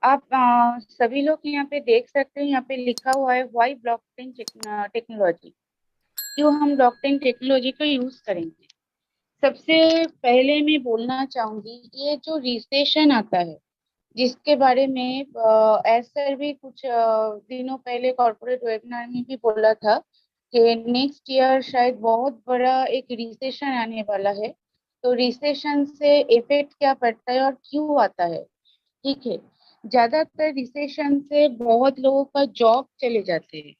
आप सभी लोग यहाँ पे देख सकते हैं, यहाँ पे लिखा हुआ है व्हाई ब्लॉकचेन टेक्नोलॉजी। क्यों हम ब्लॉकचेन टेक्नोलॉजी का यूज करेंगे? सबसे पहले मैं बोलना चाहूंगी, ये जो रिसेशन आता है जिसके बारे में एस सर भी कुछ दिनों पहले कॉर्पोरेट वेबिनार में भी बोला था कि नेक्स्ट ईयर शायद बहुत बड़ा एक रिसेशन आने वाला है। तो रिसेशन से इफेक्ट क्या पड़ता है और क्यों आता है? ठीक है। ज्यादातर रिसेशन से बहुत लोगों का जॉब चले जाते हैं।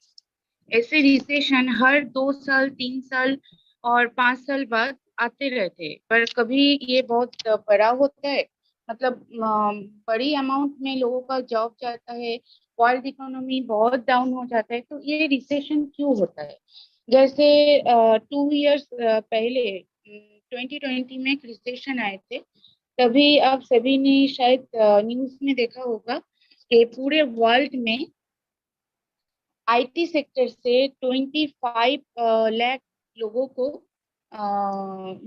ऐसे रिसेशन हर 2 साल, 3 साल और 5 साल बाद आते रहते हैं, पर कभी ये बहुत बड़ा होता है। मतलब बड़ी अमाउंट में लोगों का जॉब जाता है, वर्ल्ड इकोनॉमी बहुत डाउन हो जाता है। तो ये रिसेशन क्यों होता है? जैसे 2 इयर्स पहले 2020 में एक रिसेशन आए थे। तभी आप सभी ने शायद न्यूज में देखा होगा कि पूरे वर्ल्ड में आईटी सेक्टर से 25 लाख लोगों को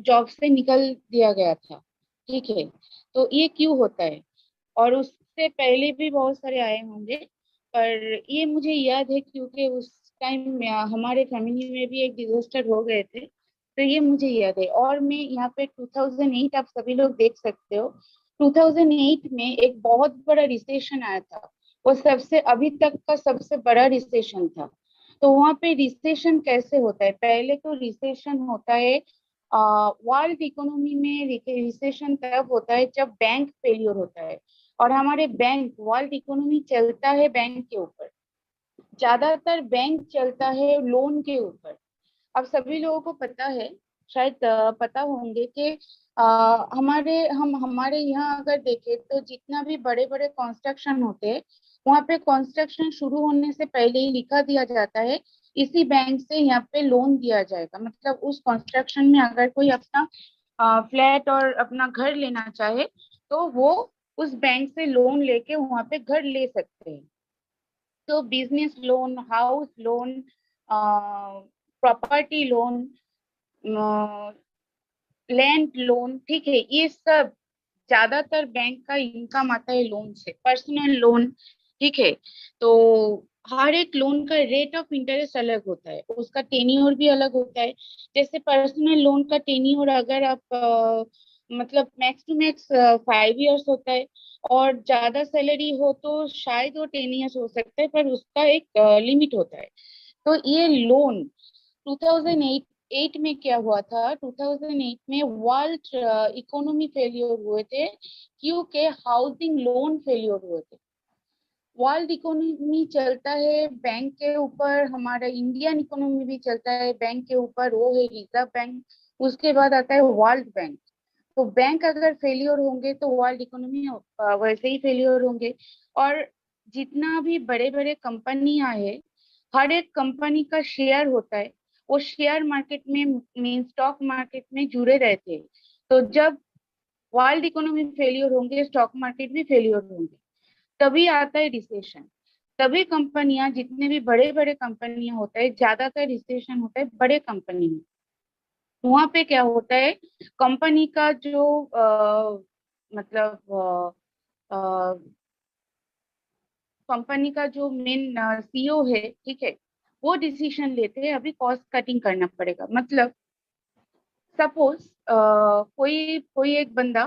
जॉब से निकल दिया गया था। ठीक है। तो ये क्यों होता है? और उससे पहले भी बहुत सारे आए होंगे, पर ये मुझे याद है क्योंकि उस टाइम हमारे फैमिली में भी एक डिजास्टर हो गए थे। तो ये मुझे याद है। और मैं यहाँ पे 2008, आप सभी लोग देख सकते हो, 2008 में एक बहुत बड़ा रिसेशन आया था। वो सबसे अभी तक का सबसे बड़ा रिसेशन था। तो वहां पे रिसेशन कैसे होता है? पहले तो रिसेशन होता है, वर्ल्ड इकोनॉमी में रिसेशन तब होता है जब बैंक फेलियर होता है। और हमारे बैंक, वर्ल्ड इकोनॉमी चलता है बैंक के ऊपर। ज्यादातर बैंक चलता है लोन के ऊपर। अब सभी लोगों को पता है, शायद पता होंगे कि हमारे यहाँ अगर देखें तो जितना भी बड़े बड़े कंस्ट्रक्शन होते हैं, वहाँ पे कंस्ट्रक्शन शुरू होने से पहले ही लिखा दिया जाता है इसी बैंक से यहाँ पे लोन दिया जाएगा। मतलब उस कंस्ट्रक्शन में अगर कोई अपना फ्लैट और अपना घर लेना चाहे तो वो उस बैंक से लोन लेके वहाँ पे घर ले सकते हैं। तो business loan, house loan, property loan, land loan, ठीक है, ये सब ज्यादातर बैंक का इनकम आता है लोन से। पर्सनल लोन, ठीक है। तो हर एक लोन का रेट ऑफ इंटरेस्ट अलग होता है, उसका टेन्योर भी अलग होता है। जैसे पर्सनल लोन का टेन्योर अगर आप मतलब मैक्स टू मैक्स 5 इयर्स होता है। और ज्यादा सैलरी हो तो शायद वो 10 इयर्स हो सकता है, पर उसका एक लिमिट होता है। तो ये लोन 2008 में क्या हुआ था? 2008 में वर्ल्ड इकोनॉमी फेलियर हुए थे क्योंकि हाउसिंग लोन फेलियर हुए थे। वर्ल्ड इकोनॉमी चलता है बैंक के ऊपर, हमारा इंडियन इकोनॉमी भी चलता है बैंक के ऊपर, वो है रिजर्व बैंक। उसके बाद आता है वर्ल्ड बैंक। तो बैंक अगर फेलियर होंगे तो वर्ल्ड इकोनॉमी वैसे ही फेलियर होंगे। और जितना भी बड़े बड़े कंपनियां है, हर एक कंपनी का शेयर होता है। वो शेयर मार्केट में, मीन स्टॉक मार्केट में जुड़े रहते हैं। तो जब वर्ल्ड इकोनॉमी फेलियर होंगे, स्टॉक मार्केट भी फेलियर होंगे। तभी आता है रिसेशन। तभी कंपनियां, जितने भी बड़े बड़े कंपनियां होता है, ज्यादातर रिसेशन होता है बड़े कंपनी में। वहां पे क्या होता है, कंपनी का जो मतलब कंपनी का जो मेन सीईओ है, ठीक है, वो डिसीजन लेते हैं अभी कॉस्ट कटिंग करना पड़ेगा। मतलब सपोज कोई कोई एक बंदा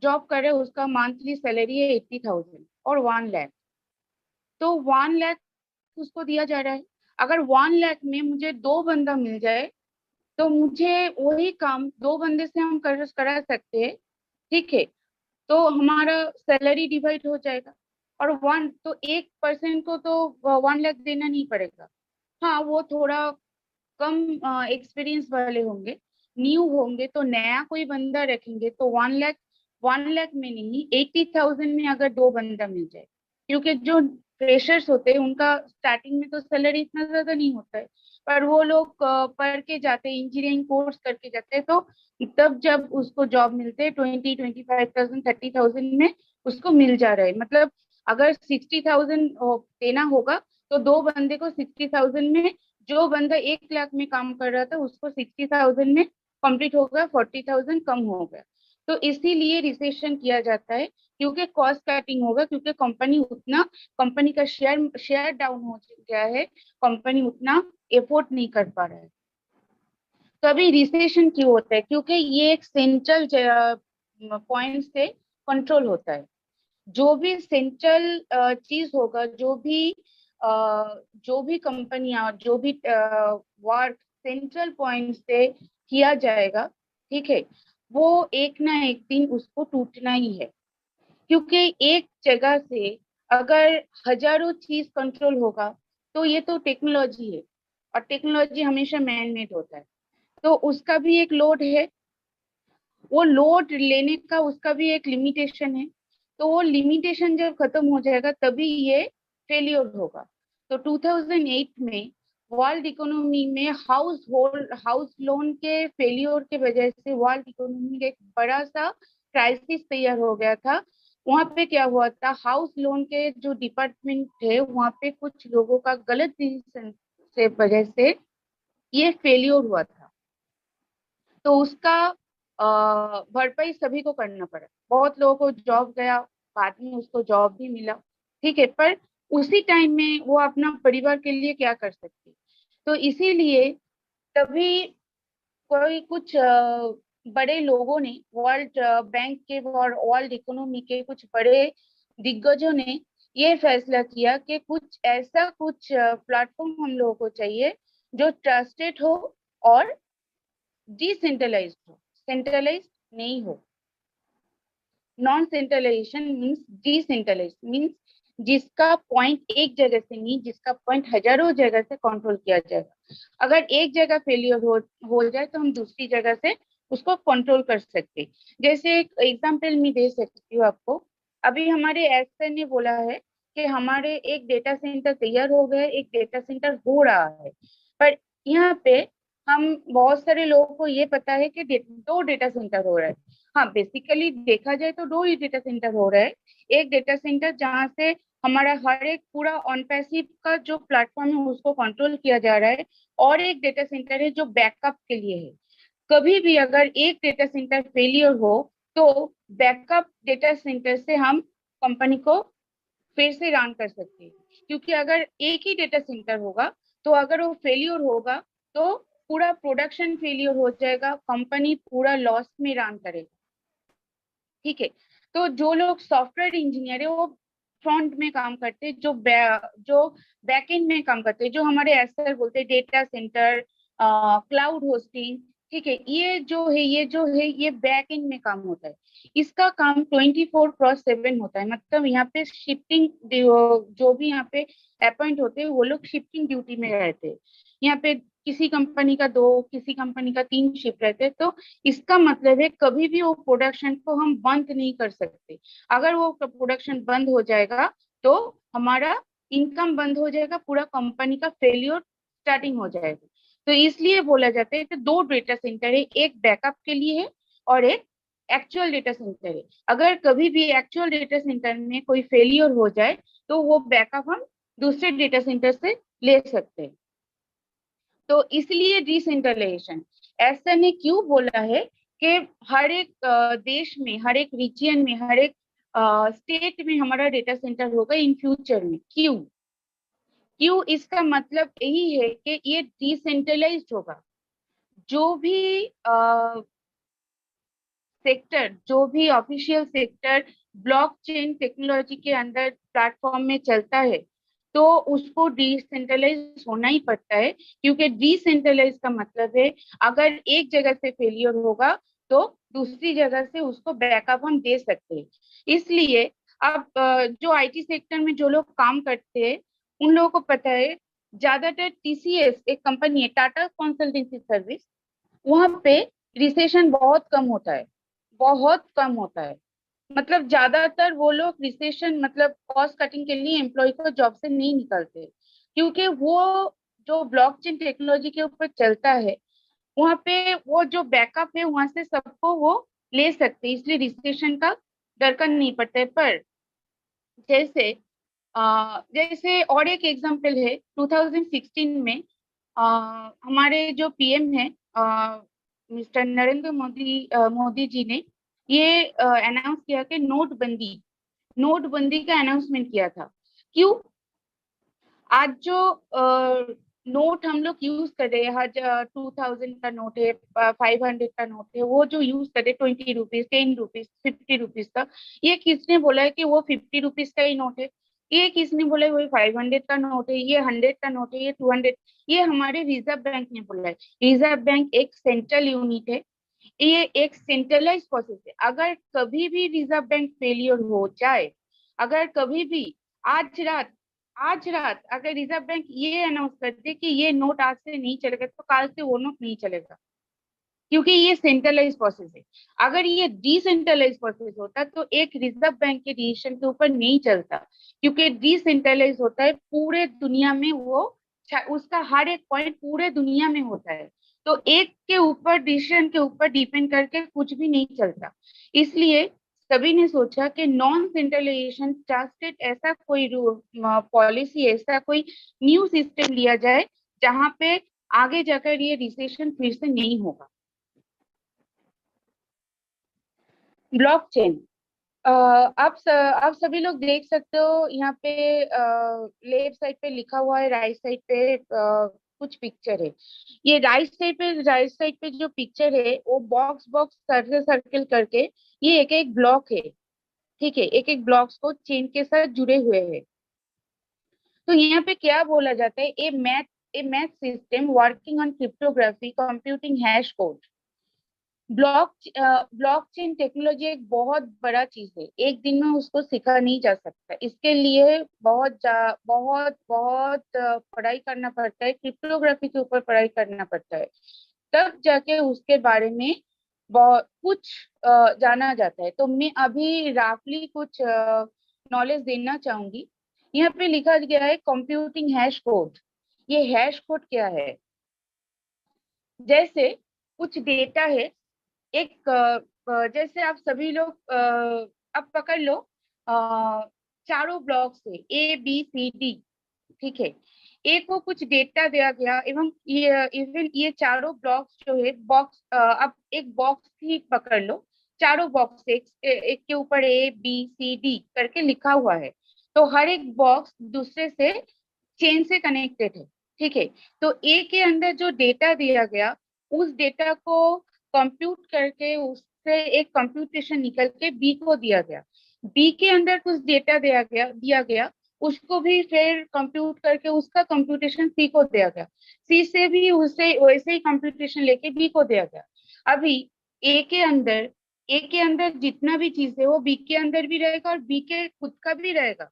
जॉब कर रहा है, उसका मंथली सैलरी है 80,000 और 1 लाख। तो 1 लाख उसको दिया जा रहा है। अगर 1 लाख में मुझे दो बंदा मिल जाए तो मुझे वही काम दो बंदे से हम करा सकते हैं। ठीक है। तो हमारा सैलरी डिवाइड हो जाएगा। और वन तो एक पर्सन को तो 1 लाख देना नहीं पड़ेगा। हाँ, वो थोड़ा कम एक्सपीरियंस वाले होंगे, न्यू होंगे, तो नया कोई बंदा रखेंगे तो 1 लाख, 1 लाख में नहीं, 80,000 में अगर दो बंदा मिल जाए। क्योंकि जो फ्रेशर्स होते हैं उनका स्टार्टिंग में तो सैलरी इतना ज्यादा नहीं होता है। पर वो लोग पढ़ के जाते हैं, इंजीनियरिंग कोर्स करके जाते हैं, तो तब जब उसको जॉब मिलते हैं 20, 25,000, 30,000 में उसको मिल जा रहा है। मतलब अगर 60,000 देना होगा तो दो बंदे को 60,000 में, जो बंदा 1 लाख में काम कर रहा था उसको 60,000 में कंप्लीट हो गया, 40,000 कम हो गया। तो इसीलिए रिसेशन किया जाता है क्योंकि कॉस्ट कटिंग होगा, क्योंकि कंपनी का शेयर डाउन हो गया है, कंपनी उतना एफोर्ड नहीं कर पा रहा है। तो अभी रिसेशन क्यों होता है? क्योंकि ये एक सेंट्रल पॉइंट से कंट्रोल होता है। जो भी सेंट्रल चीज होगा, जो भी कंपनियां, जो भी वर्क सेंट्रल पॉइंट से किया जाएगा, ठीक है, वो एक ना एक दिन उसको टूटना ही है। क्योंकि एक जगह से अगर हजारों चीज कंट्रोल होगा, तो ये तो टेक्नोलॉजी है, और टेक्नोलॉजी हमेशा मैन मेड होता है, तो उसका भी एक लोड है। वो लोड लेने का उसका भी एक लिमिटेशन है। तो वो लिमिटेशन जब खत्म हो जाएगा तभी ये फेलियर होगा। तो 2008 में वर्ल्ड इकोनॉमी में हाउस लोन के फेलियर के वजह से वर्ल्ड इकोनॉमी का एक बड़ा सा क्राइसिस तैयार हो गया था। वहां पे क्या हुआ था, हाउस लोन के जो डिपार्टमेंट थे वहां पे कुछ लोगों का गलत डिसीजन से वजह से ये फेलियर हुआ था। तो उसका भरपाई सभी को करना पड़ा। बहुत लोगों को जॉब गया, बाद में उसको जॉब भी मिला, ठीक है, पर उसी टाइम में वो अपना परिवार के लिए क्या कर सकती। तो इसीलिए तभी कोई कुछ बड़े लोगों ने, वर्ल्ड बैंक के और वर्ल्ड इकोनॉमी के कुछ बड़े दिग्गजों ने ये फैसला किया कि कुछ प्लेटफॉर्म हम लोगों को चाहिए जो ट्रस्टेड हो और डिसेंट्रलाइज्ड हो, सेंट्रलाइज्ड नहीं हो। Non centralization means decentralize means जिसका पॉइंट एक जगह से नहीं, जिसका पॉइंट हजारों जगह से कंट्रोल किया जाएगा। अगर एक जगह फेलियर हो जाए तो हम दूसरी जगह से उसको कंट्रोल कर सकते। जैसे एक एग्जांपल मैं दे सकती हूँ आपको। अभी हमारे एसर ने बोला है कि हमारे एक डेटा सेंटर तैयार हो गया है, एक डेटा सेंटर हो रहा है। पर यहाँ पे हम बहुत सारे लोगों को ये पता है कि दो डेटा सेंटर हो रहा है। हाँ, बेसिकली देखा जाए तो दो ही डेटा सेंटर हो रहा है। एक डेटा सेंटर जहाँ से हमारा हर एक पूरा ऑन पैसिव का जो प्लेटफॉर्म है उसको कंट्रोल किया जा रहा है, और एक डेटा सेंटर है जो बैकअप के लिए है। कभी भी अगर एक डेटा सेंटर फेलियर हो तो बैकअप डेटा सेंटर से हम कंपनी को फिर से रन कर सकते हैं। क्योंकि अगर एक ही डेटा सेंटर होगा तो अगर वो फेलियर होगा तो पूरा प्रोडक्शन फेलियर हो जाएगा, कंपनी पूरा लॉस में रन करेगा, ठीक है। तो जो लोग सॉफ्टवेयर इंजीनियर है वो फ्रंट में काम करते हैं, जो बैकएंड में काम करते हैं, जो हमारे एसर बोलते हैं डेटा सेंटर, क्लाउड होस्टिंग, ठीक है, ये बैक एंड में काम होता है। इसका काम 24/7 होता है। मतलब यहाँ पे शिफ्टिंग, जो भी यहाँ पे अपॉइंट होते हैं वो लोग शिफ्टिंग ड्यूटी में रहते हैं। यहाँ पे किसी कंपनी का 2, किसी कंपनी का 3 शिफ्ट रहते हैं। तो इसका मतलब है कभी भी वो प्रोडक्शन को हम बंद नहीं कर सकते। अगर वो प्रोडक्शन बंद हो जाएगा तो हमारा इनकम बंद हो जाएगा, पूरा कंपनी का फेलियर स्टार्टिंग हो जाएगा। तो इसलिए बोला जाता है कि दो डेटा सेंटर है, एक बैकअप के लिए है और एक एक्चुअल डेटा सेंटर है। अगर कभी भी एक्चुअल डेटा सेंटर में कोई फेलियर हो जाए तो वो बैकअप हम दूसरे डेटा सेंटर से ले सकते हैं। तो इसलिए डिसेंट्रलाइजेशन ऐसा ने क्यों बोला है कि हर एक देश में, हर एक रीजन में, हर एक स्टेट में हमारा डेटा सेंटर होगा इन फ्यूचर में। क्यों क्यों इसका मतलब यही है कि ये डिसेंट्रलाइज्ड होगा। जो भी सेक्टर, जो भी ऑफिशियल सेक्टर ब्लॉकचेन टेक्नोलॉजी के अंदर प्लेटफॉर्म में चलता है तो उसको डिसेंट्रलाइज होना ही पड़ता है। क्योंकि डिसेंट्रलाइज का मतलब है अगर एक जगह से फेलियर होगा तो दूसरी जगह से उसको बैकअप हम दे सकते हैं। इसलिए अब जो आईटी सेक्टर में जो लोग काम करते हैं उन लोगों को पता है, ज्यादातर टीसीएस एक कंपनी है, टाटा कंसल्टेंसी सर्विस, वहां पे रिसेशन बहुत कम होता है, बहुत कम होता है। मतलब ज्यादातर वो लोग रिसेशन मतलब कॉस्ट कटिंग के लिए एम्प्लॉय को जॉब से नहीं निकालते, क्योंकि वो जो ब्लॉकचेन टेक्नोलॉजी के ऊपर चलता है वहां पे वो जो बैकअप है वहां से सबको वो ले सकते हैं, इसलिए रिसेशन का दरकार नहीं पड़ता है। पर जैसे जैसे और एक एग्जांपल है, 2016 में हमारे जो पीएम है मिस्टर नरेंद्र मोदी जी ने ये अनाउंस किया कि नोटबंदी नोटबंदी का अनाउंसमेंट किया था। क्यों? आज जो नोट हम लोग यूज कर रहे हैं, हर 2000 का नोट है, 500 का नोट है, वो जो यूज कर रहे 20 रुपीज, 10 रुपीज, 50 रुपीज का, ये किसने बोला है कि वो 50 रुपीज का ही नोट है? ये किसने बोला है वो 500 का नोट है, ये 100 का नोट है, ये 200? ये हमारे रिजर्व बैंक ने बोला है। रिजर्व बैंक एक सेंट्रल यूनिट है, ये एक सेंट्रलाइज प्रोसेस है। अगर कभी भी रिजर्व बैंक फेलियर हो जाए, अगर कभी भी आज रात आज रात अगर रिजर्व बैंक ये अनाउंस कर दे कि ये नोट आज से नहीं चलेगा, तो कल से वो नोट नहीं चलेगा, क्योंकि ये सेंट्रलाइज प्रोसेस है। अगर ये डिसेंट्रलाइज प्रोसेस होता तो एक रिजर्व बैंक के डिसीजन के ऊपर नहीं चलता, क्योंकि डिसेंट्रलाइज होता है पूरे दुनिया में, वो उसका हर एक पॉइंट पूरे दुनिया में होता है। तो एक के ऊपर डिसीजन के ऊपर डिपेंड करके कुछ भी नहीं चलता। इसलिए सभी ने सोचा कि नॉन सेंट्रलाइजेशन ट्रस्टेड ऐसा कोई पॉलिसी, ऐसा कोई न्यू सिस्टम लिया जाए जहां पे आगे जाकर ये रिसेशन फिर से नहीं होगा। ब्लॉकचेन, आप सभी लोग देख सकते हो यहाँ पे, लेफ्ट साइड पे लिखा हुआ है, राइट साइड पे कुछ पिक्चर है। ये राइट साइड पे जो पिक्चर है वो बॉक्स बॉक्स सर्कल सर्कल करके, ये एक एक ब्लॉक है। ठीक है, एक एक ब्लॉक्स को चेन के साथ जुड़े हुए हैं। तो यहाँ पे क्या बोला जाता है, a math system working on cryptography computing hash code. Blockchain technology एक बहुत बड़ा चीज है, एक दिन में उसको सीखा नहीं जा सकता। इसके लिए बहुत बहुत पढ़ाई करना पड़ता है, क्रिप्टोग्राफी के ऊपर पढ़ाई करना पड़ता है, तब जाके उसके बारे में बहुत कुछ जाना जाता है। तो मैं अभी राफली कुछ नॉलेज देना चाहूंगी। यहाँ पे लिखा गया है कंप्यूटिंग हैश कोड। ये हैश कोड क्या है? जैसे कुछ डेटा है, एक जैसे आप सभी लोग अब पकड़ लो, चारों ब्लॉक से ABCD। ठीक है, ए को कुछ डेटा दिया गया, एवं ये इवन ये चारों ब्लॉक्स जो है बॉक्स, अब एक बॉक्स ही पकड़ लो, चारों बॉक्स एक के ऊपर ABCD करके लिखा हुआ है। तो हर एक बॉक्स दूसरे से चेन से कनेक्टेड है। ठीक है, तो ए के अंदर जो डेटा दिया गया, उस डेटा को कंप्यूट करके उससे एक कंप्यूटेशन निकल के बी को दिया गया। बी के अंदर कुछ डेटा दिया गया, उसको भी फिर कंप्यूट करके उसका कंप्यूटेशन सी को दिया गया। सी से भी उसे वैसे ही कंप्यूटेशन लेके बी को दिया गया। अभी ए के अंदर ए के अंदर जितना भी चीज है वो बी के अंदर भी रहेगा और बी के खुद का भी रहेगा।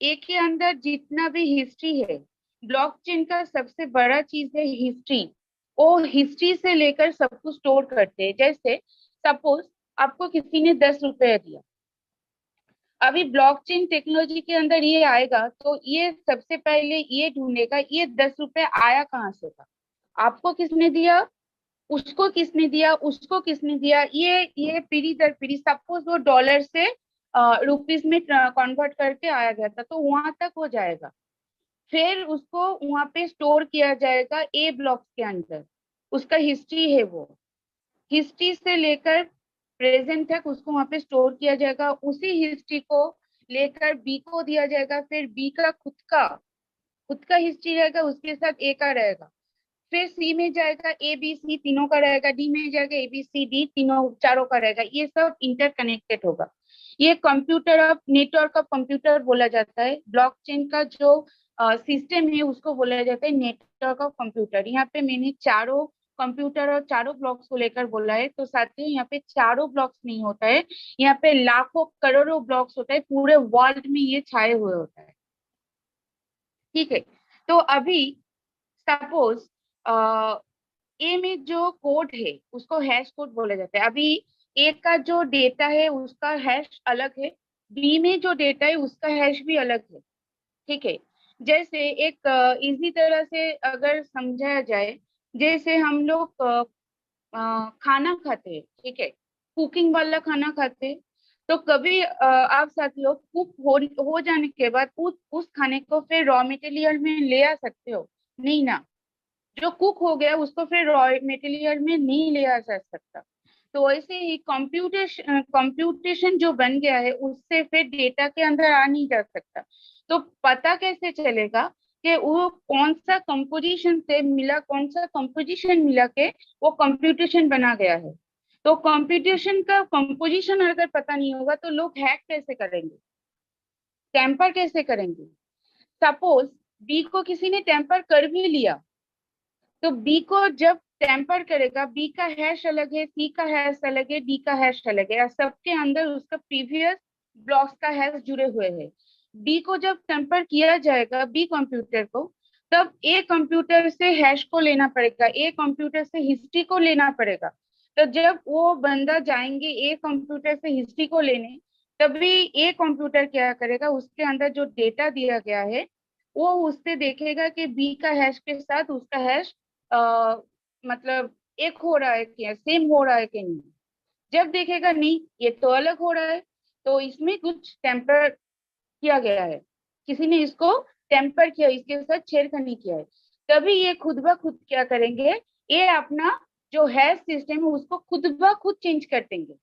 ए के अंदर जितना भी हिस्ट्री है, ब्लॉकचेन का सबसे बड़ा चीज है हिस्ट्री। वो हिस्ट्री से लेकर सब कुछ स्टोर करते हैं। जैसे सपोज आपको किसी ने 10 रुपए दिया, अभी ब्लॉकचेन टेक्नोलॉजी के अंदर ये आएगा तो ये सबसे पहले ये ढूंढेगा ये 10 रुपए आया कहाँ से था, आपको किसने दिया, उसको किसने दिया, उसको किसने दिया, ये पीढ़ी दर पीढ़ी, सपोज वो डॉलर से रुपीज में कन्वर्ट करके आया गया था, तो वहां तक हो जाएगा। फिर उसको वहां पे स्टोर किया जाएगा ए ब्लॉक के अंदर, उसका हिस्ट्री है वो, हिस्ट्री से लेकर प्रेजेंट तक उसको वहां पे स्टोर किया जाएगा। उसी हिस्ट्री को लेकर बी को दिया जाएगा, फिर बी का खुद का हिस्ट्री रहेगा, उसके साथ ए का रहेगा। फिर सी में जाएगा, ABC तीनों का रहेगा, डी में जाएगा ABCD तीनों चारों का रहेगा। ये सब इंटरकनेक्टेड होगा। ये computer of network of computer बोला जाता है। ब्लॉकचेन का जो सिस्टम है उसको बोला जाता है नेटवर्क ऑफ कंप्यूटर। यहाँ पे मैंने चारों कंप्यूटर और चारों ब्लॉक्स को लेकर बोला है, तो साथियों यहाँ पे चारों ब्लॉक्स नहीं होता है, यहाँ पे लाखों करोड़ों ब्लॉक्स होता है, पूरे वर्ल्ड में ये छाए हुए होता है। ठीक है, तो अभी सपोज ए में जो कोड है उसको हैश कोड बोला जाता है। अभी ए का जो डेटा है उसका हैश अलग है, बी में जो डेटा है उसका हैश भी अलग है। ठीक है, जैसे एक इजी तरह से अगर समझाया जाए, जैसे हम लोग खाना खाते हैं, ठीक है, कुकिंग वाला खाना खाते हैं, तो कभी आप साथियों कुक हो जाने के बाद उस खाने को फिर रॉ मटेरियल में ले आ सकते हो? नहीं ना, जो कुक हो गया उसको फिर रॉ मटेरियल में नहीं लिया जा सकता। तो ऐसे ही कंप्यूटेशन जो बन गया है उससे फिर डेटा के अंदर आ नहीं जा सकता। तो पता कैसे चलेगा कि वो कौन सा कंपोजिशन से मिला, कौन सा कंपोजिशन मिला के वो कंप्यूटेशन बना गया है। तो कंप्यूटेशन का कंपोजिशन अगर पता नहीं होगा तो लोग हैक कैसे करेंगे, टेम्पर कैसे करेंगे। सपोज बी को किसी ने टेम्पर कर भी लिया, तो बी को जब टेम्पर करेगा, बी का हैश अलग है, सी का हैश अलग है, डी का हैश अलग है, और सबके अंदर उसका प्रीवियस ब्लॉक्स का हैश जुड़े हुए हैं। बी को जब टेम्पर किया जाएगा बी कंप्यूटर को, तब ए कंप्यूटर से हैश को लेना पड़ेगा, ए कंप्यूटर से हिस्ट्री को लेना पड़ेगा। तो जब वो बंदा जाएंगे ए कंप्यूटर से हिस्ट्री को लेने, तभी ए कंप्यूटर क्या करेगा, उसके अंदर जो डेटा दिया गया है वो उससे देखेगा कि बी का हैश के साथ उसका हैश मतलब एक हो रहा है क्या, सेम हो रहा है कि नहीं। जब देखेगा नहीं ये तो अलग हो रहा है, तो इसमें कुछ टेम्पर किया गया है, किसी ने इसको टेम्पर किया, इसके साथ छेड़खानी किया है। तभी ये खुद ब खुद क्या करेंगे, ये अपना जो हैश सिस्टम है उसको खुद ब खुद चेंज कर देंगे,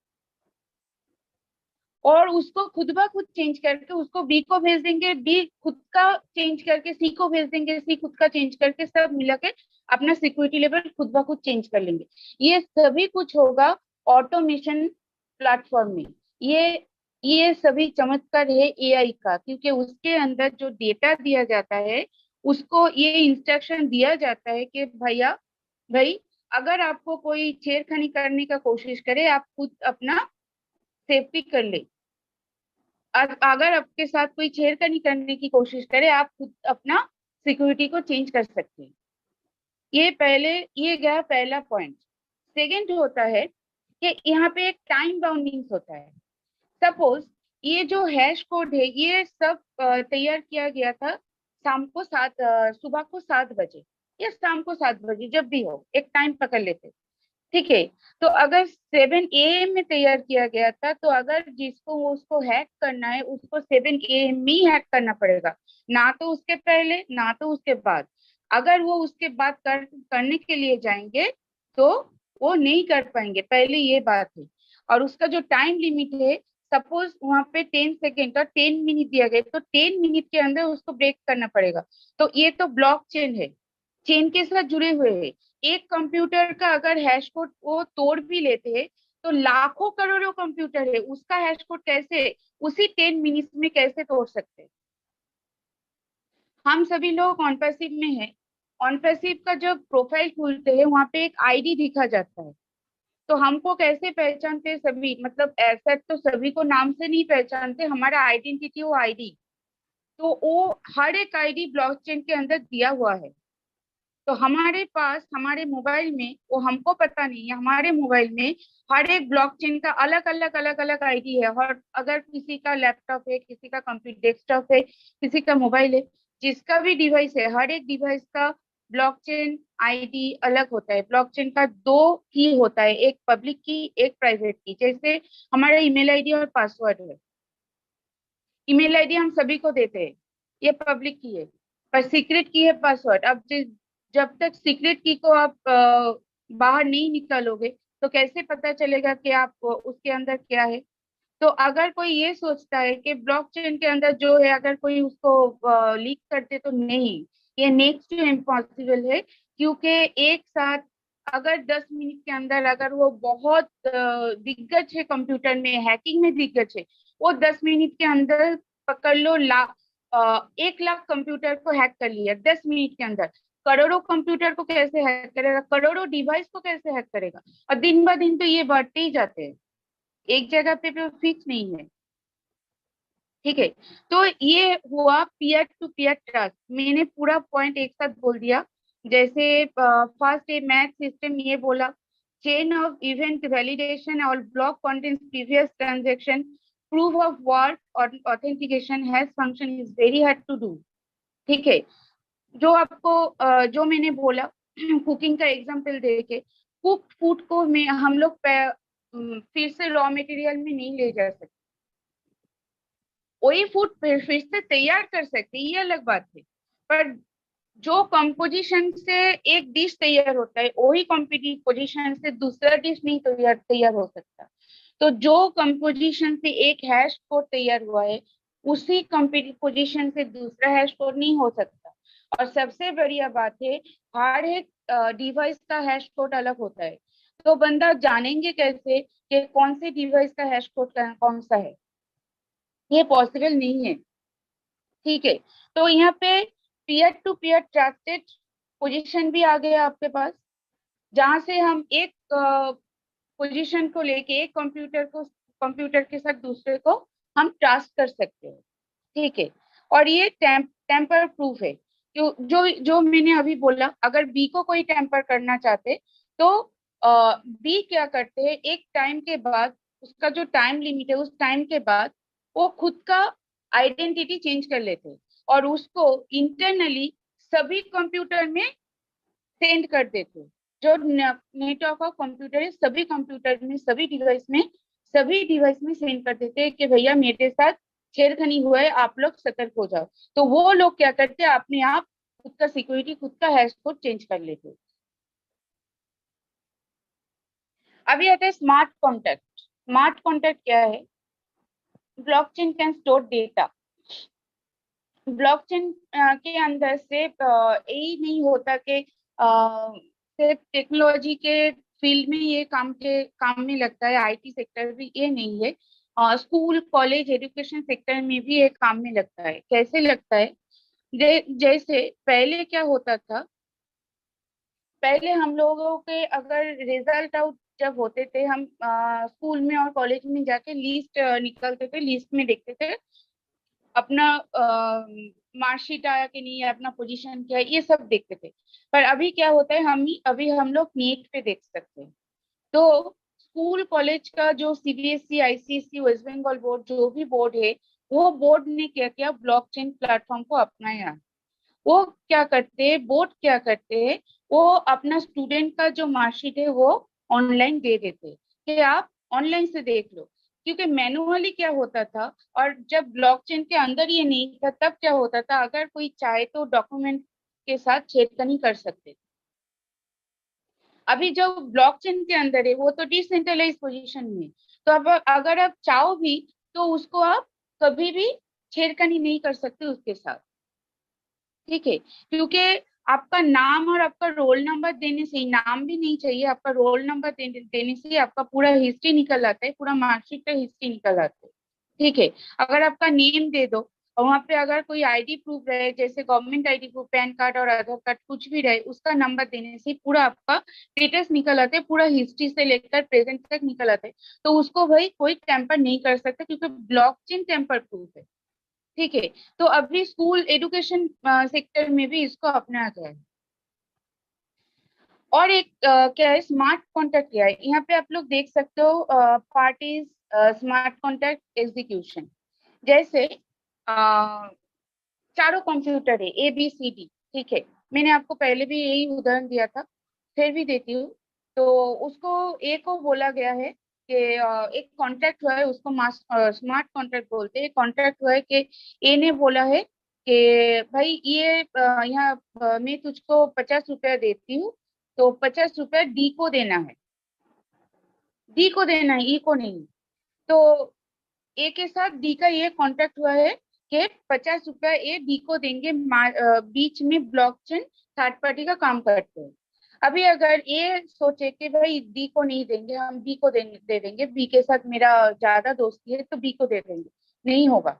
और उसको खुद ब खुद चेंज करके उसको बी को भेज देंगे, बी खुद का चेंज करके सी को भेज देंगे, सी खुद का चेंज करके सब मिला के अपना सिक्योरिटी लेवल खुद ब खुद चेंज कर लेंगे। ये सभी कुछ होगा ऑटोमेशन प्लेटफॉर्म में। ये सभी चमत्कार है एआई का, क्योंकि उसके अंदर जो डेटा दिया जाता है उसको ये इंस्ट्रक्शन दिया जाता है कि भैया भाई, अगर आपको कोई छेड़खानी करने का कोशिश करे आप खुद अपना सेफ्टी कर ले, अगर आपके साथ कोई छेड़खानी करने की कोशिश करे आप खुद अपना सिक्योरिटी को चेंज कर सकते हैं। ये गया पहला पॉइंट। सेकंड होता है कि यहाँ पे एक टाइम बाउंडिंग होता है। सपोज ये जो हैश कोड है ये सब तैयार किया गया था सुबह को 7 बजे या शाम को 7 बजे, जब भी हो एक टाइम पकड़ लेते, ठीक है। तो अगर 7 AM में तैयार किया गया था, तो अगर जिसको उसको हैक करना है उसको 7 AM में ही हैक करना पड़ेगा, ना तो उसके पहले ना तो उसके बाद। अगर वो उसके बाद करने के लिए जाएंगे तो वो नहीं कर पाएंगे, पहले ये बात है। और उसका जो टाइम लिमिट है, सपोज वहां पे 10 सेकेंड और 10 मिनट दिया गया, तो 10 मिनट के अंदर उसको ब्रेक करना पड़ेगा। तो ये तो ब्लॉक चेन है, चेन के साथ जुड़े हुए हैं। एक कंप्यूटर का अगर हैश कोड वो तोड़ भी लेते हैं, तो लाखों करोड़ों कंप्यूटर है, उसका हैश कोड कैसे उसी 10 मिनट में कैसे तोड़ सकते हैं। हम सभी लोग ऑन पैसिव में हैं। ऑन पैसिव का जब प्रोफाइल खोलते हैं वहां पे एक आईडी दिखा जाता है। तो हमको कैसे पहचानते हैं सभी, मतलब ऐसा तो सभी को नाम से नहीं पहचानते, हमारा आइडेंटिटी वो आईडी, तो वो हर एक आईडी ब्लॉकचेन के अंदर दिया हुआ है। तो हमारे पास हमारे मोबाइल में, वो हमको पता नहीं है, हमारे मोबाइल में हर एक ब्लॉकचेन का अलग अलग आईडी है। और अगर किसी का लैपटॉप है, किसी का कंप्यूटर डेस्कटॉप है, किसी का मोबाइल है, जिसका भी डिवाइस है, हर एक डिवाइस का ब्लॉकचेन आईडी अलग होता है। ब्लॉकचेन का दो की होता है, एक पब्लिक की एक प्राइवेट की। जैसे हमारा ईमेल आईडी और पासवर्ड है, ईमेल आईडी हम सभी को देते हैं, ये पब्लिक की है, पर सीक्रेट की है पासवर्ड। अब जब तक सीक्रेट की को आप बाहर नहीं निकालोगे तो कैसे पता चलेगा कि आप उसके अंदर क्या है। तो अगर कोई ये सोचता है कि ब्लॉकचेन के अंदर जो है अगर कोई उसको लीक कर दे, तो नहीं, ये नेक्स्ट टू इम्पॉसिबल है। क्योंकि एक साथ अगर 10 मिनट के अंदर अगर वो बहुत दिग्गज है, कंप्यूटर में हैकिंग में दिग्गज है, वो 10 मिनट के अंदर पकड़ लो 1 लाख कंप्यूटर को हैक कर लिया 10 मिनट के अंदर। करोड़ों कंप्यूटर को कैसे हैक करेगा, करोड़ों डिवाइस को कैसे हैक करेगा। और दिन ब दिन तो ये बढ़ते ही जाते हैं, एक जगह पे फिक्स नहीं है, ठीक है। तो ये हुआ पीयर टू पीयर ट्रस्ट, मैंने पूरा पॉइंट एक साथ बोल दिया। जैसे फर्स्ट ए मैथ सिस्टम ये बोला, चेन ऑफ इवेंट वैलिडेशन और block contains previous transaction, proof of work और authentication hash function is very hard to do, ठीक है। जो आपको जो मैंने बोला कुकिंग का एग्जांपल देके, कुक फूड को में हम लोग फिर से रॉ मटेरियल में नहीं ले जा सकते, वही फूड फिर से तैयार कर सकते, ये अलग बात है। पर जो कंपोजिशन से एक डिश तैयार होता है वही कंपोजिशन से दूसरा डिश नहीं तैयार तैयार हो सकता। तो जो कंपोजिशन से एक हैश कोड तैयार हुआ है उसी कंपोजिशन से दूसरा हैश कोड नहीं हो सकता। और सबसे बढ़िया बात है, हर एक डिवाइस का हैश कोड अलग होता है। तो बंदा जानेंगे कैसे कि कौन से डिवाइस का हैश कोड कौन सा है? ये पॉसिबल नहीं है। ठीक है। तो यहाँ पे peer to peer trusted position भी आ गया आपके पास, जहां से हम एक पोजीशन को लेके एक कंप्यूटर के साथ दूसरे को हम ट्रस्ट कर सकते हैं। ठीक है। और ये टेम्पर प्रूफ है। जो जो जो मैंने अभी बोला, अगर बी को कोई टेम्पर करना चाहते तो बी क्या करते हैं, एक टाइम के बाद, उसका जो टाइम लिमिट है उस टाइम के बाद वो खुद का आइडेंटिटी चेंज कर लेते हैं और उसको इंटरनली सभी कंप्यूटर में सेंड कर देते हैं। जो नेटवर्क ऑफ कंप्यूटर है सभी कंप्यूटर में, सभी डिवाइस में सेंड कर देते हैं कि भैया मेरे साथ छेड़खानी हुआ है, आप लोग सतर्क हो जाओ। तो वो लोग क्या करते हैं, अपने आप खुद का सिक्योरिटी, खुद का हैश कोड चेंज कर लेते हैं। अभी आता है स्मार्ट कॉन्ट्रैक्ट। स्मार्ट कॉन्ट्रैक्ट क्या है? Blockchain can store data. Blockchain के अंदर सिर्फ यही नहीं होता कि सिर्फ टेक्नोलॉजी के फील्ड में ये काम में लगता है, आईटी सेक्टर भी, ये नहीं है। स्कूल कॉलेज एजुकेशन सेक्टर में भी ये काम में लगता है। कैसे लगता है? जैसे पहले क्या होता था, पहले हम लोगों के अगर रिजल्ट आउट जब होते थे, हम स्कूल में और कॉलेज में जाके लिस्ट निकलते थे, लिस्ट में देखते थे अपना मार्कशीट आया कि नहीं है, अपना पोजीशन क्या है, ये सब देखते थे। पर अभी क्या होता है, अभी हम लोग नेट पे देख सकते हैं। तो स्कूल कॉलेज का जो CBSE ICSE West Bengal board जो भी बोर्ड है, वो बोर्ड ने क्या किया, ब्लॉकचेन प्लेटफॉर्म को अपनाया। वो क्या करते हैं, बोर्ड क्या करते हैं, वो अपना स्टूडेंट का जो मार्कशीट है वो ऑनलाइन दे देते हैं कि आप ऑनलाइन से देख लो। क्योंकि मैनुअली क्या होता था, और जब ब्लॉकचेन के अंदर ये नहीं था तब क्या होता था, अगर कोई चाहे तो डॉक्यूमेंट के साथ छेड़खानी कर सकते थे। अभी जो ब्लॉकचेन के अंदर है वो तो डिसेंट्रलाइज पोजीशन में है। तो अब अगर आप चाहो भी तो उसको आप कभी भी छेड़खानी नहीं कर सकते उसके साथ। ठीक है। क्योंकि आपका नाम और आपका रोल नंबर देने से ही, नाम भी नहीं चाहिए, आपका रोल नंबर देने से ही आपका पूरा हिस्ट्री निकल आता है, पूरा मार्कशीट का हिस्ट्री निकल आता है। ठीक है। अगर आपका नेम दे दो और वहां पे अगर कोई आईडी प्रूफ रहे, जैसे government ID proof, pan card और आधार कार्ड कुछ भी रहे, उसका नंबर देने से पूरा आपका डिटेल्स निकल आते हैं, पूरा हिस्ट्री से लेकर प्रेजेंट तक निकल आते हैं। तो उसको भाई कोई टेम्पर नहीं कर सकता, क्योंकि ब्लॉकचेन टेम्पर प्रूफ है। ठीक है। तो अभी स्कूल एजुकेशन सेक्टर में भी इसको अपनाया गया है। और एक क्या है, स्मार्ट कॉन्ट्रैक्ट क्या है, यहाँ पे आप लोग देख सकते हो, पार्टीज स्मार्ट कॉन्ट्रैक्ट एग्जीक्यूशन। जैसे चारों कंप्यूटर है, ए बी सी डी। ठीक है। मैंने आपको पहले भी यही उदाहरण दिया था, फिर भी देती हूँ। तो उसको ए को बोला गया है कि एक कॉन्ट्रैक्ट हुआ है, उसको स्मार्ट कॉन्ट्रैक्ट बोलते हैं। कॉन्ट्रैक्ट हुआ है कि ए ने बोला है कि भाई ये यहाँ मैं तुझको 50 रुपया देती हूँ, तो 50 रुपया डी को देना है, डी को देना है, ई को नहीं। तो ए के साथ डी का ये कॉन्ट्रैक्ट हुआ है कि 50 रुपया ए डी को देंगे, बीच में ब्लॉकचेन थर्ड पार्टी का काम करते हैं। अभी अगर ए सोचे कि भाई डी को नहीं देंगे, हम बी को दे देंगे, बी के साथ मेरा ज्यादा दोस्ती है तो बी को दे देंगे, नहीं होगा।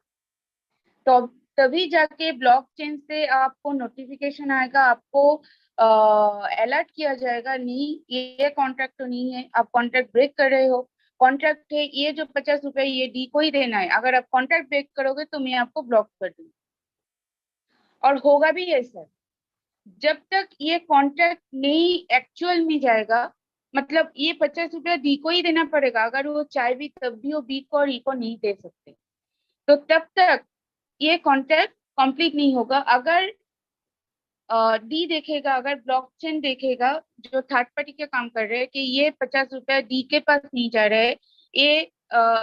तो तभी जाके ब्लॉकचेन से आपको नोटिफिकेशन आएगा, आपको अलर्ट किया जाएगा, नहीं ये कॉन्ट्रैक्ट तो नहीं है, आप कॉन्ट्रैक्ट ब्रेक कर रहे हो। कॉन्ट्रैक्ट है ये जो 50 रुपए ये डी को ही देना है, अगर आप कॉन्ट्रैक्ट ब्रेक करोगे तो मैं आपको ब्लॉक कर दूंगी। और होगा भी ऐसा, जब तक ये कॉन्ट्रैक्ट नहीं एक्चुअल में जाएगा, मतलब ये 50 रुपया डी को ही देना पड़ेगा, अगर वो चाहे भी तब भी वो बी को और ई को नहीं दे सकते। तो तब तक ये कॉन्ट्रैक्ट कंप्लीट नहीं होगा। अगर डी देखेगा, अगर ब्लॉकचेन देखेगा जो थर्ड पार्टी के काम कर रहे हैं कि ये 50 रुपया डी के पास नहीं जा रहे हैं, ये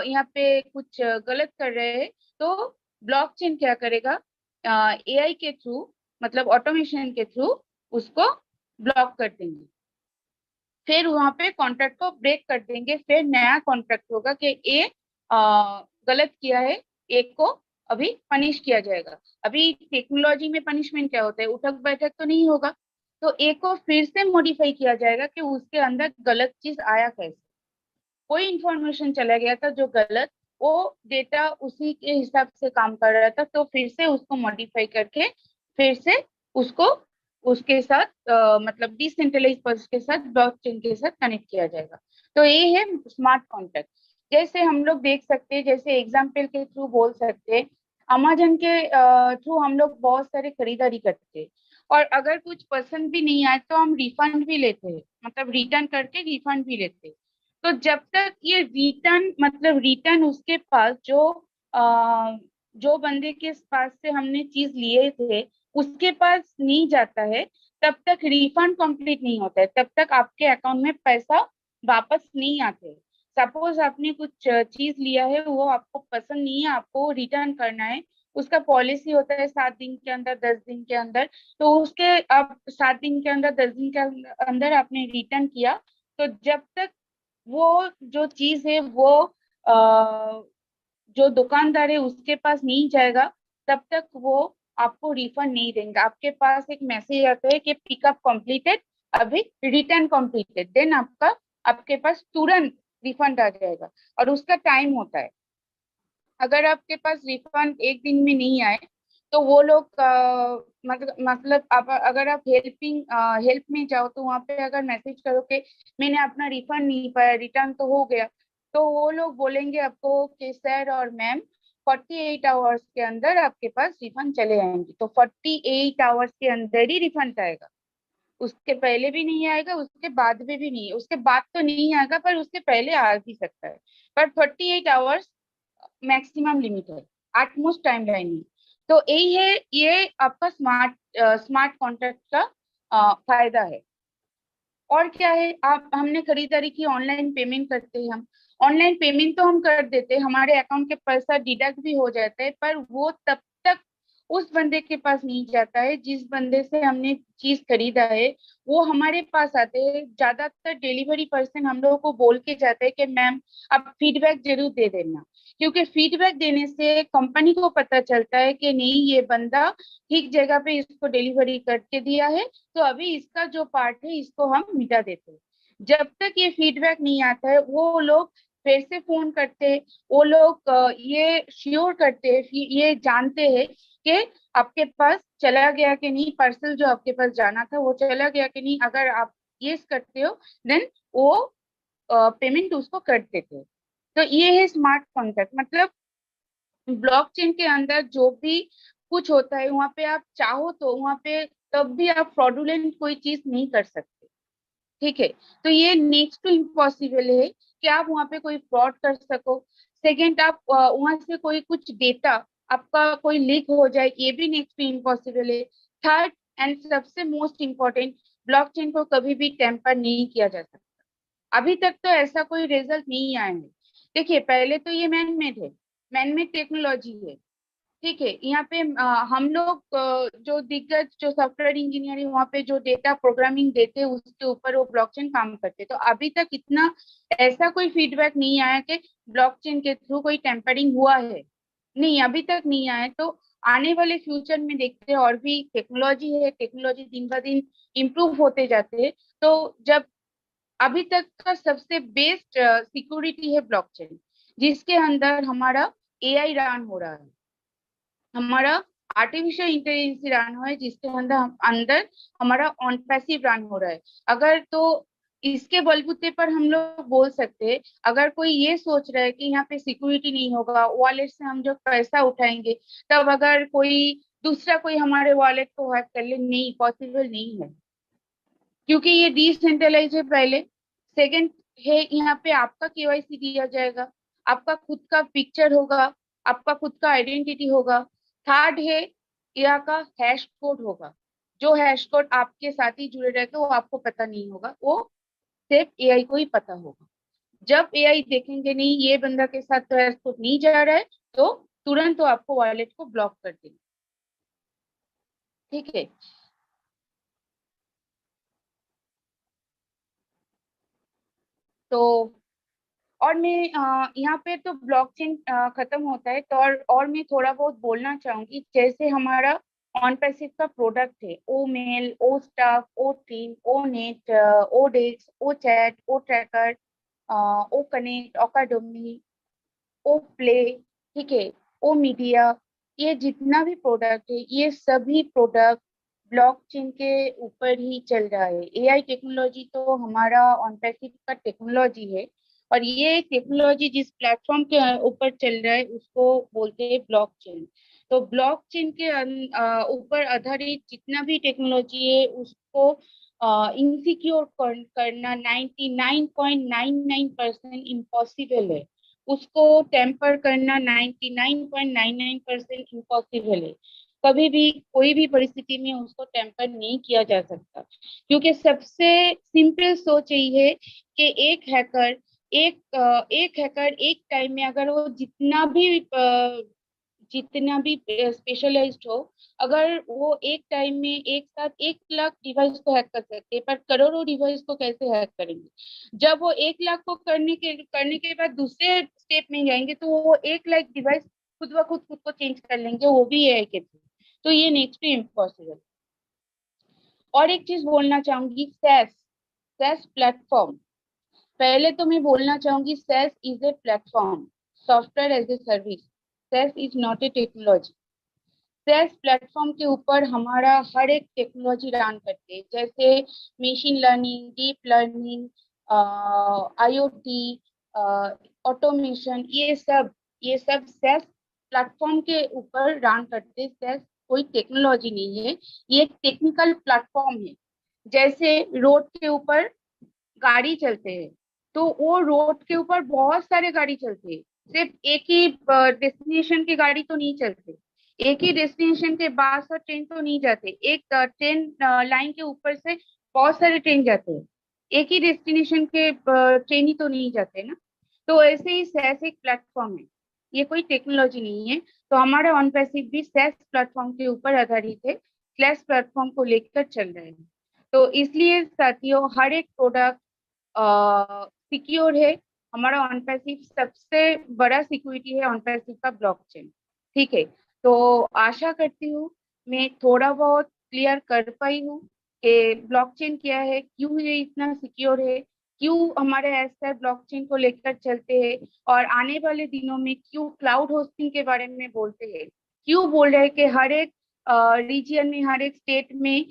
यहाँ पे कुछ गलत कर रहे हैं, तो ब्लॉकचेन क्या करेगा, एआई के थ्रू मतलब ऑटोमेशन के थ्रू उसको ब्लॉक कर देंगे। फिर वहां पे कॉन्ट्रैक्ट को ब्रेक कर देंगे, फिर नया कॉन्ट्रैक्ट होगा कि ए गलत किया है, ए को अभी पनिश किया जाएगा। अभी टेक्नोलॉजी में पनिशमेंट क्या होता है, उठक बैठक तो नहीं होगा, तो ए को फिर से मॉडिफाई किया जाएगा कि उसके अंदर गलत चीज आया कैसे, कोई इंफॉर्मेशन चला गया था जो गलत, वो डेटा उसी के हिसाब से काम कर रहा था, तो फिर से उसको मॉडिफाई करके फिर से उसको उसके साथ मतलब डिसेंट्रलाइज पर्सन के साथ ब्लॉकचेन के साथ कनेक्ट किया जाएगा। तो ये है स्मार्ट कॉन्ट्रैक्ट। जैसे हम लोग देख सकते हैं, जैसे एग्जाम्पल के थ्रू बोल सकते हैं, अमेजन के थ्रू हम लोग बहुत सारे खरीदारी करते हैं, और अगर कुछ पसंद भी नहीं आए तो हम रिफंड भी लेते हैं, मतलब रिटर्न करके रिफंड भी लेते हैं। तो जब तक ये रिटर्न, मतलब रिटर्न उसके पास जो बंदे के पास से हमने चीज लिए थे उसके पास नहीं जाता है, तब तक रिफंड कंप्लीट नहीं होता है, तब तक आपके अकाउंट में पैसा वापस नहीं आते। सपोज आपने कुछ चीज लिया है, वो आपको पसंद नहीं है, आपको रिटर्न करना है, उसका पॉलिसी होता है 7 दिन के अंदर, 10 दिन के अंदर। तो उसके अब 7 दिन के अंदर, 10 दिन के अंदर आपने रिटर्न किया, तो जब तक वो जो चीज है वो आ, जो दुकानदार है उसके पास नहीं जाएगा, तब तक वो आपको रिफंड नहीं देंगे। आपके पास एक मैसेज आता है कि पिकअप कंप्लीटेड, अभी रिटर्न कंप्लीटेड, देन आपका आपके पास तुरंत रिफंड आ जाएगा। और उसका टाइम होता है, अगर आपके पास रिफंड एक दिन में नहीं आए तो वो लोग मतलब आप अगर आप हेल्प में जाओ तो वहां पे अगर मैसेज करो कि मैंने अपना रिफंड नहीं पाया, रिटर्न तो हो गया, तो वो लोग बोलेंगे आपको कि सर और मैम 48 आवर्स के अंदर आपके पास रिफंड चले आएंगे। तो 48 आवर्स के अंदर ही रिफंड आएगा, उसके पहले भी नहीं आएगा, उसके बाद में भी नहीं, उसके बाद तो नहीं आएगा पर उसके पहले आ भी सकता है। पर 48 आवर्स मैक्सिमम लिमिट है, एटमोस्ट टाइमलाइन है। तो यही है, ये आपका स्मार्ट कॉन्ट्रैक्ट का फायदा है। और क्या है, आप हमने खरीदारी की, ऑनलाइन पेमेंट करते हैं हम, ऑनलाइन पेमेंट तो हम कर देते हैं, हमारे अकाउंट के पैसा डिडक्ट भी हो जाता है, पर वो तब तक उस बंदे के पास नहीं जाता है जिस बंदे से हमने चीज खरीदा है। वो हमारे पास आते हैं, ज्यादातर डिलीवरी पर्सन हम लोगों को बोल के जाते हैं कि मैम आप फीडबैक जरूर दे देना, क्योंकि फीडबैक देने से कंपनी को पता चलता है कि नहीं ये बंदा ठीक जगह पे इसको डिलीवरी करके दिया है, तो अभी इसका जो पार्ट है इसको हम मिटा देते हैं। जब तक ये फीडबैक नहीं आता है वो लोग फिर से फोन करते हैं, वो लोग ये श्योर करते हैं, ये जानते हैं कि आपके पास चला गया कि नहीं, पार्सल जो आपके पास जाना था वो चला गया कि नहीं। अगर आप यस करते हो देन वो पेमेंट उसको कर देते हैं। तो ये है स्मार्ट कॉन्ट्रैक्ट। मतलब ब्लॉकचेन के अंदर जो भी कुछ होता है वहां पे आप चाहो तो वहां पे तब भी आप फ्रॉडुलेंट कोई चीज नहीं कर सकते। ठीक है, तो ये नेक्स्ट टू इम्पॉसिबल है कि आप वहां पे कोई फ्रॉड कर सको। सेकेंड, आप वहां से कोई कुछ डेटा आपका कोई लीक हो जाए, ये भी नेक्स्ट टू इम्पॉसिबल है। थर्ड एंड सबसे मोस्ट इम्पोर्टेंट, ब्लॉकचेन को कभी भी टेम्पर नहीं किया जा सकता। अभी तक तो ऐसा कोई रिजल्ट नहीं आया है। देखिए, पहले तो ये मैनमेड है, मैनमेड टेक्नोलॉजी है। ठीक है, यहाँ पे हम लोग जो दिग्गज जो सॉफ्टवेयर इंजीनियर है वहाँ पे जो डेटा प्रोग्रामिंग देते हैं उसके ऊपर वो ब्लॉकचेन काम करते हैं। तो अभी तक इतना ऐसा कोई फीडबैक नहीं आया कि ब्लॉकचेन के थ्रू कोई टेम्परिंग हुआ है, नहीं अभी तक नहीं आया। तो आने वाले फ्यूचर में देखते हैं, और भी टेक्नोलॉजी है, टेक्नोलॉजी दिन ब दिन इम्प्रूव होते जाते हैं। तो जब अभी तक का सबसे बेस्ट सिक्योरिटी है ब्लॉकचेन, जिसके अंदर हमारा एआई रन हो रहा है, हमारा आर्टिफिशियल इंटेलिजेंस रन हो है, जिसके अंदर अंदर हमारा ऑन पैसिव रन हो रहा है। अगर तो इसके बलबूते पर हम लोग बोल सकते हैं, अगर कोई ये सोच रहा है कि यहाँ पे सिक्योरिटी नहीं होगा, वॉलेट से हम जो पैसा उठाएंगे, तब अगर कोई दूसरा कोई हमारे वॉलेट को हैक कर ले, नहीं, पॉसिबल नहीं है, क्योंकि ये डिसेंट्रलाइज है पहले। सेकंड है, यहाँ पे आपका केवाईसी दिया जाएगा, आपका खुद का पिक्चर होगा, आपका खुद का आइडेंटिटी होगा। थर्ड है, यहाँ का हैश कोड होगा, जो हैश कोड आपके साथ ही जुड़े रहेगा, वो आपको पता नहीं होगा, वो सिर्फ एआई को ही पता होगा। जब एआई देखेंगे नहीं ये बंदा के साथ तो हैश कोड नहीं जा रहा है, तो तुरंत तो आपको वॉलेट को ब्लॉक कर देंगे। ठीक है। तो और मैं यहाँ पे तो ब्लॉकचेन खत्म होता है, तो और मैं थोड़ा बहुत बोलना चाहूंगी। जैसे हमारा ऑन पैसिव का प्रोडक्ट है, ओ मेल, ओ स्टाफ, ओ टीम, ओ नेट, ओ डेस्क, ओ चैट, ओ ट्रैकर, ओ कनेक्ट, ओकाडमी, ओ प्ले, ठीक है, ओ मीडिया। ये जितना भी प्रोडक्ट है, ये सभी प्रोडक्ट ब्लॉकचेन के ऊपर ही चल रहा है। एआई टेक्नोलॉजी तो हमारा ऑन पैसिव का टेक्नोलॉजी है, और ये टेक्नोलॉजी जिस प्लेटफॉर्म के ऊपर चल रहा है उसको बोलते हैं ब्लॉकचेन। तो ब्लॉकचेन के ऊपर आधारित जितना भी टेक्नोलॉजी है उसको इनसिक्योर करना 99.99% इम्पॉसिबल है। उसको टेम्पर करना 99.99% इम्पॉसिबल है। कभी भी कोई भी परिस्थिति में उसको टेम्पर नहीं किया जा सकता, क्योंकि सबसे सिंपल सोच यही है कि एक हैकर एक टाइम में अगर वो जितना भी स्पेशलाइज्ड हो, अगर वो एक टाइम में एक साथ 1 लाख डिवाइस को हैक कर सकते हैं, पर करोड़ों डिवाइस को कैसे हैक करेंगे? जब वो 1 लाख को करने के बाद दूसरे स्टेप में जाएंगे, तो वो 1 लाख डिवाइस खुद ब खुद को चेंज कर लेंगे, वो भी एआई के थ्रू। तो ये नेक्स्ट टू इम्पॉसिबल। और एक चीज बोलना चाहूंगी, सैस सैस प्लेटफॉर्म। पहले तो मैं बोलना चाहूंगी, SaaS is a platform, software as a service. SaaS is not a technology. Sales platform के ऊपर हमारा हर एक टेक्नोलॉजी रन करते हैं, जैसे machine learning, deep learning, IoT, automation, ये सब सेल्स प्लेटफॉर्म के ऊपर रन करते हैं। सेल्स कोई टेक्नोलॉजी नहीं है, ये एक टेक्निकल प्लेटफॉर्म है। जैसे रोड के ऊपर गाड़ी चलते हैं, तो वो रोड के ऊपर बहुत सारे गाड़ी चलते हैं। सिर्फ एक ही डेस्टिनेशन की गाड़ी तो नहीं चलते, एक ही डेस्टिनेशन के बस और ट्रेन तो नहीं जाते, एक ट्रेन लाइन के ऊपर से बहुत सारे ट्रेन जाते हैं। एक ही डेस्टिनेशन के ट्रेन ही तो नहीं जाते ना। तो ऐसे ही सैस एक प्लेटफॉर्म है, ये कोई टेक्नोलॉजी नहीं है। तो हमारा ऑन पैसिव भी सैस प्लेटफॉर्म के ऊपर आधारित है, स्लैश प्लेटफॉर्म को लेकर चल रहे हैं। तो इसलिए साथियों, हर एक प्रोडक्ट सिक्योर है। हमारा ऑन पैसिव सबसे बड़ा सिक्योरिटी है, ऑन पैसिव का ब्लॉकचेन। ठीक है। तो आशा करती हूँ मैं थोड़ा बहुत क्लियर कर पाई हूँ कि ब्लॉकचेन क्या है, क्यों ये इतना सिक्योर है, क्यों हमारे ऐसा ब्लॉकचेन को लेकर चलते हैं, और आने वाले दिनों में क्यों क्लाउड होस्टिंग के बारे में बोलते हैं, क्यों बोल रहे हैं कि हर एक रीजियन में, हर एक स्टेट में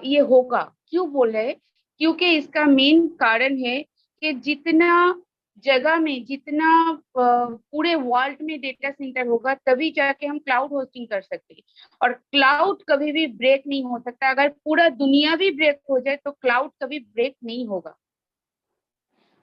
ये होगा, क्यों बोल रहे हैं? क्योंकि इसका मेन कारण है कि जितना जगह में, जितना पूरे वर्ल्ड में डेटा सेंटर होगा, तभी जाके हम क्लाउड होस्टिंग कर सकते हैं। और क्लाउड कभी भी ब्रेक नहीं हो सकता। अगर पूरा दुनिया भी ब्रेक हो जाए तो क्लाउड कभी ब्रेक नहीं होगा।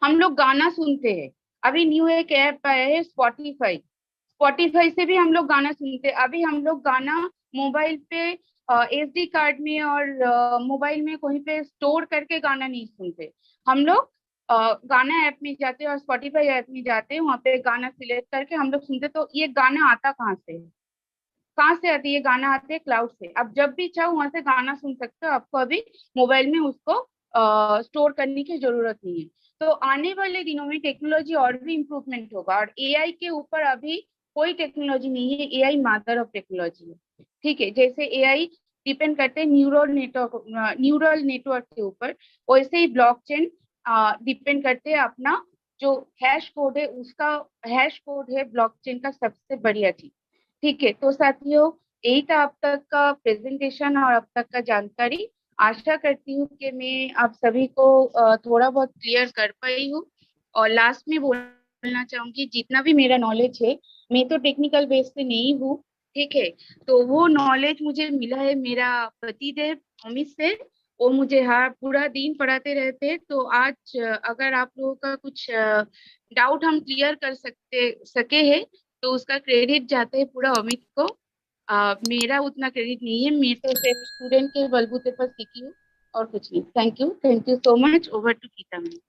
हम लोग गाना सुनते हैं, अभी न्यू एक ऐप आया है स्पॉटिफाई। स्पॉटिफाई से भी हम लोग गाना सुनते हैं। अभी हम लोग गाना मोबाइल पे एसडी कार्ड में और मोबाइल में कहीं पे स्टोर करके गाना नहीं सुनते। हम लोग गाना ऐप में जाते हैं और स्पॉटिफाई ऐप में जाते हैं, वहाँ पे गाना सिलेक्ट करके हम लोग सुनते। तो ये गाना आता कहाँ से है? कहाँ से आती है? गाना आते हैं क्लाउड से। अब जब भी चाहो वहां से गाना सुन सकते हो, आपको अभी मोबाइल में उसको स्टोर करने की जरूरत नहीं है। तो आने वाले दिनों में टेक्नोलॉजी और भी इम्प्रूवमेंट होगा, और एआई के ऊपर अभी कोई टेक्नोलॉजी नहीं है। एआई मादर ऑफ टेक्नोलॉजी है। ठीक है। जैसे एआई डिपेंड करते हैं न्यूरल नेटवर्क के ऊपर, वैसे ही ब्लॉकचेन डिपेंड करते हैं अपना जो हैश कोड है, उसका हैश कोड है ब्लॉकचेन का सबसे बढ़िया चीज। ठीक है। तो साथियों, यही था अब तक का प्रेजेंटेशन और अब तक का जानकारी। आशा करती हूँ कि मैं आप सभी को थोड़ा बहुत क्लियर कर पाई हूँ। और लास्ट में बोलना चाहूंगी, जितना भी मेरा नॉलेज है, मैं तो टेक्निकल बेस से नहीं हूँ। ठीक है। तो वो नॉलेज मुझे मिला है मेरा पतिदेव अमित से। वो मुझे हर पूरा दिन पढ़ाते रहते हैं। तो आज अगर आप लोगों का कुछ डाउट हम क्लियर कर सके हैं, तो उसका क्रेडिट जाता है पूरा अमित को। मेरा उतना क्रेडिट नहीं है, मैं तो सिर्फ स्टूडेंट के बलबूते पर सीखी हूँ, और कुछ नहीं। Thank you so much. Over to Geeta ma'am.